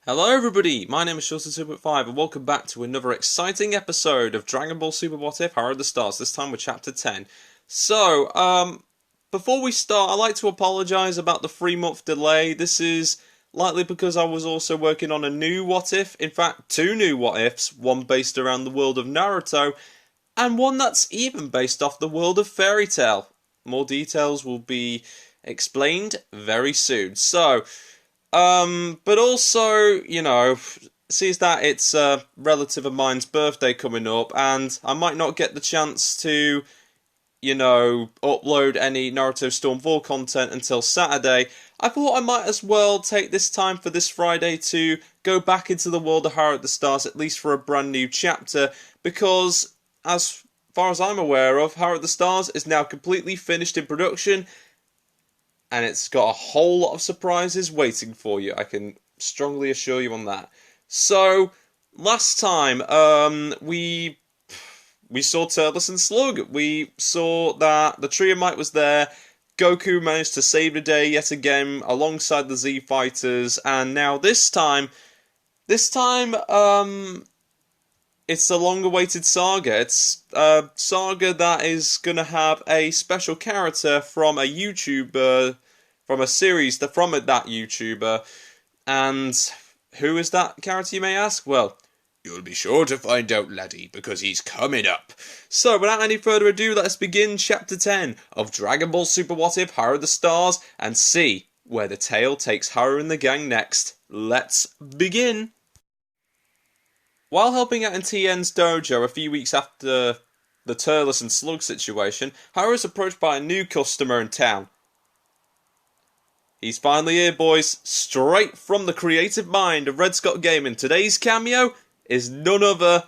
Hello everybody, my name is Shueisha and welcome back to another exciting episode of Dragon Ball Super What If Haru the Stars, this time with Chapter 10. So, before we start, I'd like to apologise about the 3-month delay. This is likely because I was also working on a new What If, in fact 2 new What Ifs, one based around the world of Naruto, and one that's even based off the world of Fairy Tail. More details will be explained very soon. So, but also, sees that it's a relative of mine's birthday coming up, and I might not get the chance to, upload any Naruto Storm 4 content until Saturday. I thought I might as well take this time for this Friday to go back into the world of Haru at the Stars, at least for a brand new chapter, because as far as I'm aware of, Haru at the Stars is now completely finished in production, and it's got a whole lot of surprises waiting for you. I can strongly assure you on that. So, last time, we saw Turles and Slug. We saw that the Trio Might was there. Goku managed to save the day yet again alongside the Z Fighters, and now this time, it's a long-awaited saga. It's a saga that is going to have a special character from a YouTuber, from a series from that YouTuber. And who is that character, you may ask? Well, you'll be sure to find out, laddie, because he's coming up. So, without any further ado, let's begin Chapter 10 of Dragon Ball Super What If Haru the Stars and see where the tale takes Haru and the gang next. Let's begin! While helping out in Tien's dojo a few weeks after the Turles and Slug situation, Haru is approached by a new customer in town. He's finally here, boys, straight from the creative mind of RedScotGaming. Today's cameo is none other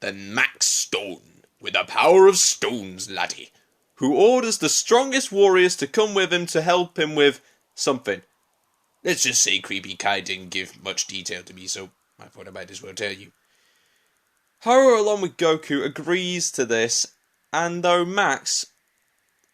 than Max Stone, with the power of stones, laddie, who orders the strongest warriors to come with him to help him with something. Let's just say Creepy Kai didn't give much detail to me, so I thought I might as well tell you. Haru, along with Goku, agrees to this, and though Max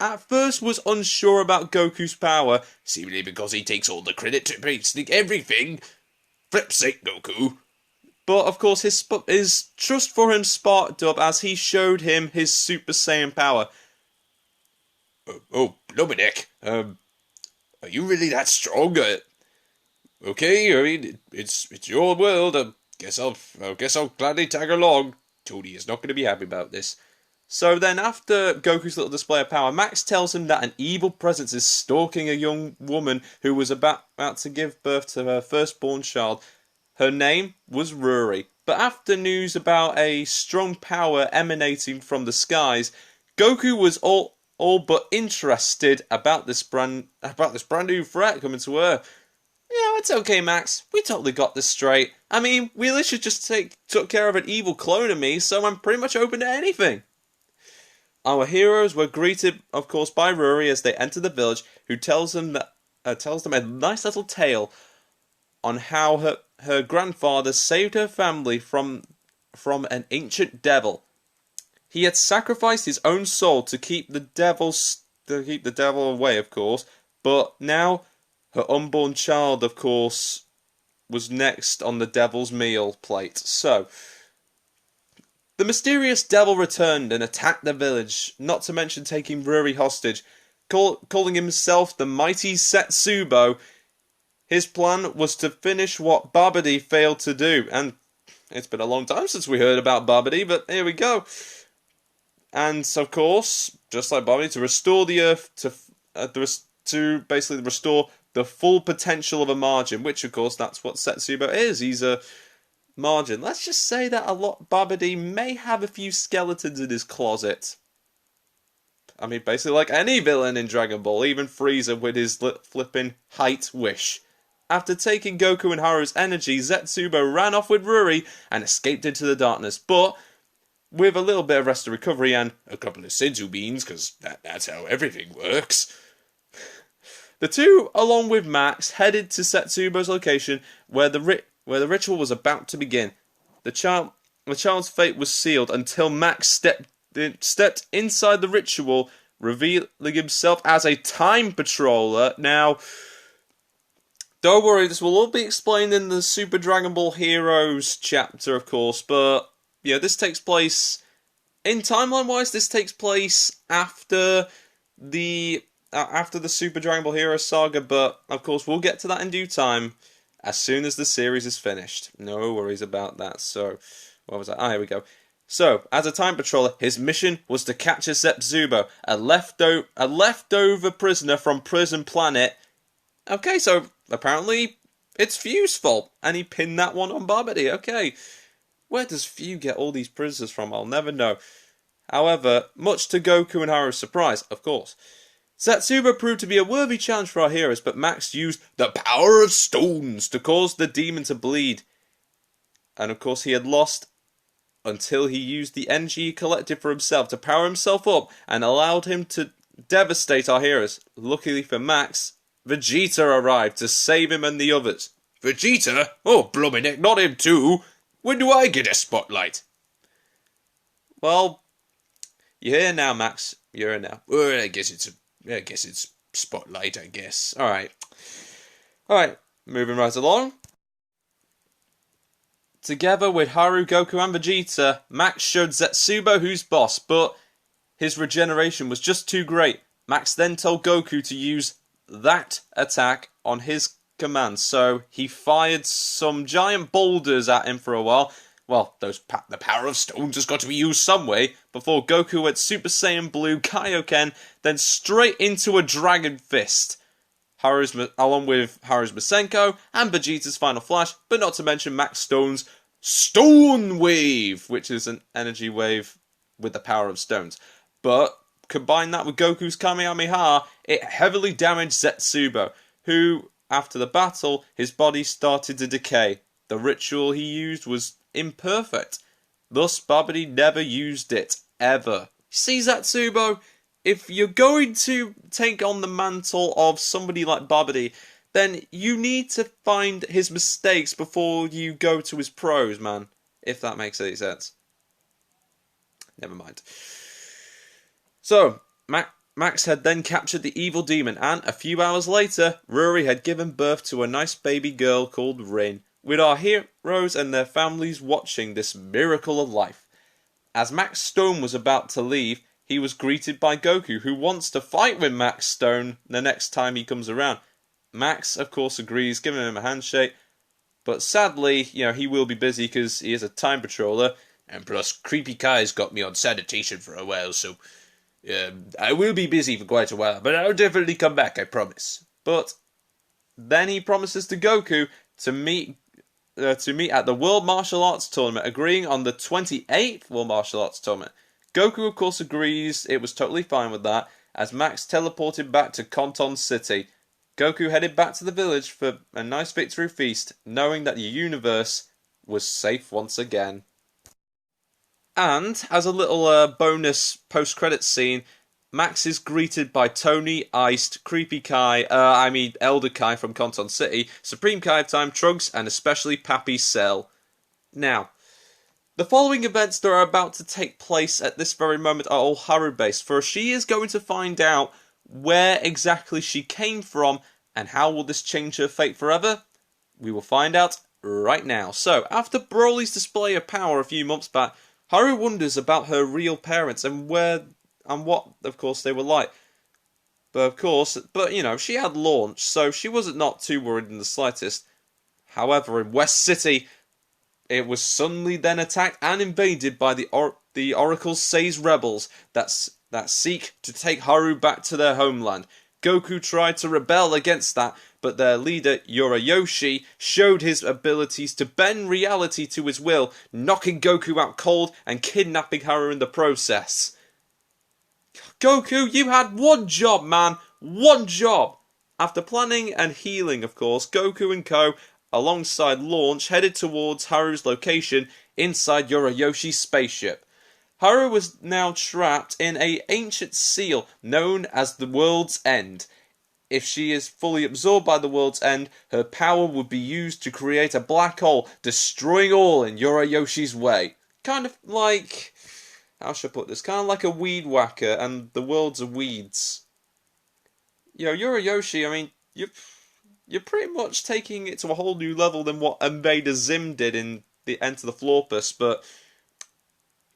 at first was unsure about Goku's power, seemingly because he takes all the credit to basically everything, flip's sake, Goku. But of course his trust for him sparked up as he showed him his Super Saiyan power. Oh, Lobanek, are you really that strong? Okay, I mean, it's your world, I guess I'll gladly tag along. Tony is not going to be happy about this. So then, after Goku's little display of power, Max tells him that an evil presence is stalking a young woman who was about to give birth to her firstborn child. Her name was Ruri. But after news about a strong power emanating from the skies, Goku was all but interested about this brand new threat coming to Earth. It's okay, Max. We totally got this straight. I mean, we literally just took care of an evil clone of me, so I'm pretty much open to anything. Our heroes were greeted, of course, by Ruri as they enter the village, who tells them a nice little tale on how her grandfather saved her family from an ancient devil. He had sacrificed his own soul to keep the devil away, of course, but now her unborn child, of course, was next on the devil's meal plate. So, the mysterious devil returned and attacked the village, not to mention taking Ruri hostage, calling himself the mighty Setsubo. His plan was to finish what Babidi failed to do, and it's been a long time since we heard about Babidi, but here we go. And, of course, just like Babidi, to restore the Earth, to basically restore the full potential of a margin, which, of course, that's what Setsubo is. He's a margin. Let's just say that Babidi may have a few skeletons in his closet. I mean, basically like any villain in Dragon Ball, even Frieza with his flipping height wish. After taking Goku and Haru's energy, Setsubo ran off with Ruri and escaped into the darkness, but with a little bit of rest and recovery and a couple of senzu beans, because that's how everything works. The two, along with Max, headed to Setsubo's location where the ritual was about to begin. The child's fate was sealed until Max stepped inside the ritual, revealing himself as a time patroller. Now, Don't worry, this will all be explained in the Super Dragon Ball Heroes chapter, of course, but, yeah, this takes place, in timeline-wise, this takes place after the Super Dragon Ball Heroes saga, but, of course, we'll get to that in due time, as soon as the series is finished. No worries about that, so, what was that? Ah, here we go. So, as a time patroller, his mission was to capture Zepzubo, a leftover prisoner from Prison Planet. Okay, so apparently it's Fu's fault, and he pinned that one on Babidi. Okay, where does Fu get all these prisoners from? I'll never know. However, much to Goku and Haru's surprise, of course, Zepzubo proved to be a worthy challenge for our heroes, but Max used the power of stones to cause the demon to bleed. And of course he had lost until he used the energy he collected for himself to power himself up and allowed him to devastate our heroes. Luckily for Max, Vegeta arrived to save him and the others. Vegeta? Oh, blooming heck, not him too. When do I get a spotlight? Well, you're here now, Max. You're here now. Well, I guess it's spotlight, I guess. Alright, moving right along. Together with Haru, Goku and Vegeta, Max showed Zepzubo who's boss, but his regeneration was just too great. Max then told Goku to use that attack on his command, so he fired some giant boulders at him for a while. Well, the power of stones has got to be used some way, before Goku went Super Saiyan Blue Kaioken, then straight into a Dragon Fist. Along with Haru's Masenko and Vegeta's Final Flash, but not to mention Max Stone's Stone Wave, which is an energy wave with the power of stones. But combine that with Goku's Kamehameha, it heavily damaged Zepzubo, who, after the battle, his body started to decay. The ritual he used was imperfect. Thus, Babidi never used it, ever. See, Zepzubo? If you're going to take on the mantle of somebody like Babidi, then you need to find his mistakes before you go to his pros, man. If that makes any sense. Never mind. So, Max had then captured the evil demon, and a few hours later, Ruri had given birth to a nice baby girl called Rin, with our heroes and their families watching this miracle of life. As Max Stone was about to leave, he was greeted by Goku, who wants to fight with Max Stone the next time he comes around. Max, of course, agrees, giving him a handshake, but sadly, he will be busy because he is a time patroller, and plus Creepy Kai's got me on sanitation for a while, so I will be busy for quite a while, but I'll definitely come back, I promise. But then he promises to Goku to meet at the World Martial Arts Tournament, agreeing on the 28th World Martial Arts Tournament. Goku, of course, agrees. It was totally fine with that, as Max teleported back to Konton City. Goku headed back to the village for a nice victory feast, knowing that the universe was safe once again. And, as a little bonus post-credits scene, Max is greeted by Tony, Iced, Creepy Kai, Elder Kai from Konton City, Supreme Kai of Time, Trunks, and especially Pappy Cell. Now, the following events that are about to take place at this very moment are all Haru-based, for she is going to find out where exactly she came from, and how will this change her fate forever? We will find out right now. So, after Broly's display of power a few months back, Haru wonders about her real parents and what, of course, they were like. But she had launched, so she wasn't not too worried in the slightest. However, in West City, it was suddenly then attacked and invaded by the Oracle Sei's rebels that seek to take Haru back to their homeland. Goku tried to rebel against that, but their leader, Yorayoshi, showed his abilities to bend reality to his will, knocking Goku out cold and kidnapping Haru in the process. Goku, you had one job, man! One job! After planning and healing, of course, Goku and Co., alongside Launch, headed towards Haru's location inside Yorayoshi's spaceship. Haru was now trapped in an ancient seal known as the World's End. If she is fully absorbed by the World's End, her power would be used to create a black hole, destroying all in Yorayoshi's way. Kind of like... how should I put this? Kind of like a weed whacker, and the world's of weeds. Yorayoshi, you're pretty much taking it to a whole new level than what Invader Zim did in the Enter the Florpus. But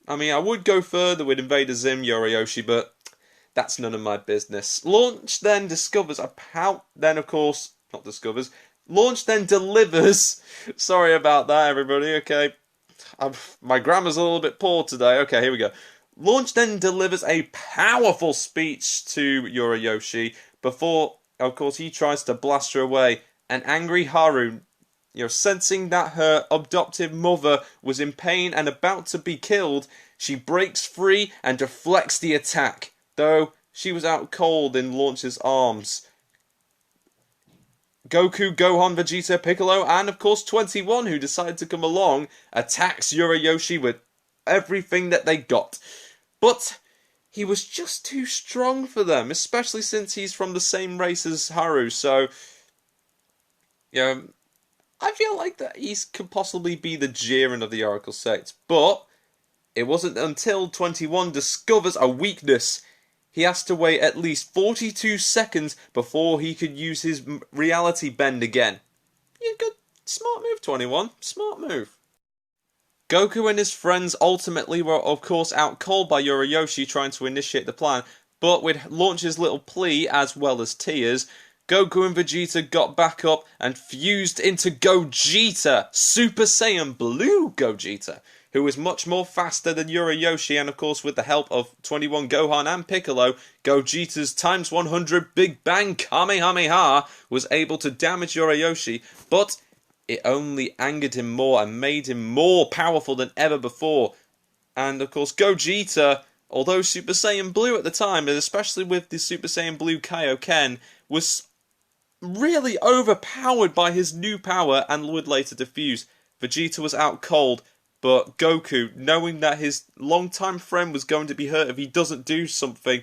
I mean, I would go further with Invader Zim Yoriyoshi, but that's none of my business. Launch then discovers a pout. Then of course, not discovers. Launch then delivers. Sorry about that, everybody. Okay, my grammar's a little bit poor today. Okay, here we go. Launch then delivers a powerful speech to Yoriyoshi before, of course, he tries to blast her away. An angry Haru, sensing that her adoptive mother was in pain and about to be killed, she breaks free and deflects the attack, though she was out cold in Launch's arms. Goku, Gohan, Vegeta, Piccolo, and of course 21, who decided to come along, attacks Yoriyoshi with everything that they got. But he was just too strong for them, especially since he's from the same race as Haru, so I feel like that he could possibly be the Jiren of the Oracle sect. But it wasn't until 21 discovers a weakness. He has to wait at least 42 seconds before he could use his reality bend again. Yeah, good. Smart move, 21. Smart move. Goku and his friends ultimately were, of course, out cold by Yoriyoshi trying to initiate the plan, but with Launch's little plea, as well as tears, Goku and Vegeta got back up and fused into Gogeta, Super Saiyan Blue Gogeta, who was much more faster than Yoriyoshi, and of course with the help of 21 Gohan and Piccolo, Gogeta's times 100 Big Bang Kamehameha was able to damage Yoriyoshi, but it only angered him more and made him more powerful than ever before. And of course Gogeta, although Super Saiyan Blue at the time, and especially with the Super Saiyan Blue Kaioken, was really overpowered by his new power and would later defuse. Vegeta was out cold, but Goku, knowing that his longtime friend was going to be hurt if he doesn't do something,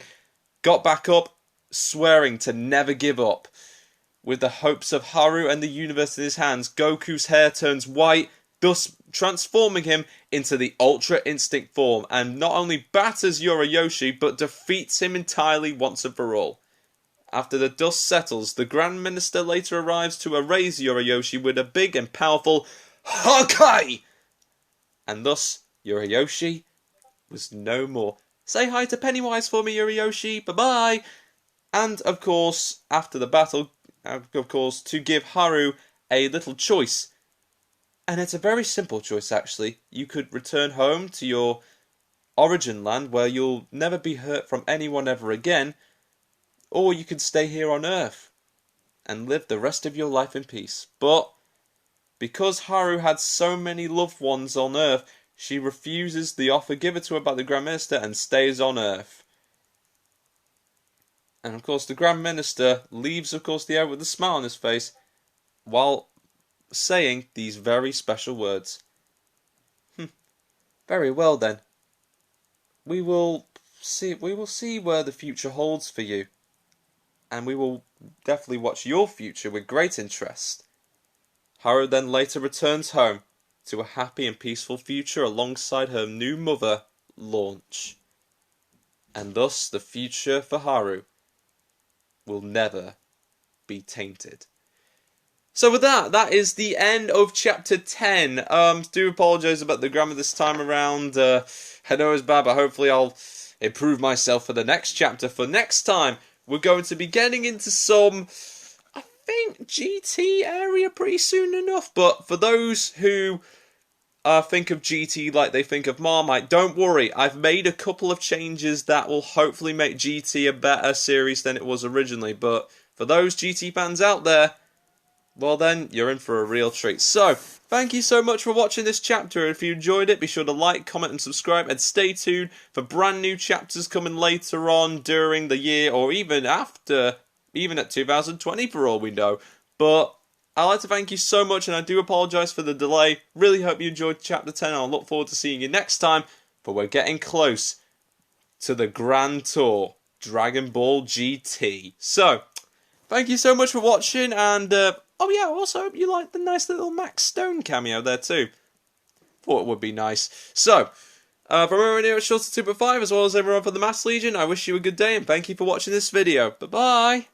got back up, swearing to never give up. With the hopes of Haru and the universe in his hands, Goku's hair turns white, thus transforming him into the Ultra Instinct form, and not only batters Yoriyoshi, but defeats him entirely once and for all. After the dust settles, the Grand Minister later arrives to erase Yoriyoshi with a big and powerful Hakai! And thus, Yoriyoshi was no more. Say hi to Pennywise for me, Yoriyoshi. Bye-bye! And, of course, after the battle, of course, to give Haru a little choice. And it's a very simple choice, actually. You could return home to your origin land, where you'll never be hurt from anyone ever again, or you could stay here on Earth and live the rest of your life in peace. But because Haru had so many loved ones on Earth, she refuses the offer given to her by the Grand Minister and stays on Earth. And of course the Grand Minister leaves, of course, the Earth with a smile on his face while saying these very special words. Very well then. We will see where the future holds for you. And we will definitely watch your future with great interest. Haru then later returns home to a happy and peaceful future alongside her new mother, Launch. And thus the future for Haru will never be tainted. So with that is the end of chapter 10. Do apologise about the grammar this time around. I know it's bad, but hopefully I'll improve myself for the next chapter. For next time, we're going to be getting into some, I think, GT area pretty soon enough. But for those who think of GT like they think of Marmite, don't worry. I've made a couple of changes that will hopefully make GT a better series than it was originally. But for those GT fans out there, well then, you're in for a real treat. So, thank you so much for watching this chapter. If you enjoyed it, be sure to like, comment and subscribe, and stay tuned for brand new chapters coming later on during the year, or even after, even at 2020 for all we know. But I'd like to thank you so much, and I do apologise for the delay. Really hope you enjoyed chapter 10, and I'll look forward to seeing you next time, for we're getting close to the Grand Tour, Dragon Ball GT. So, thank you so much for watching, and oh yeah, I also hope you liked the nice little Max Stone cameo there too. Thought it would be nice. So, from everyone here at Shorter 2.5, as well as everyone from the Mass Legion, I wish you a good day and thank you for watching this video. Bye-bye!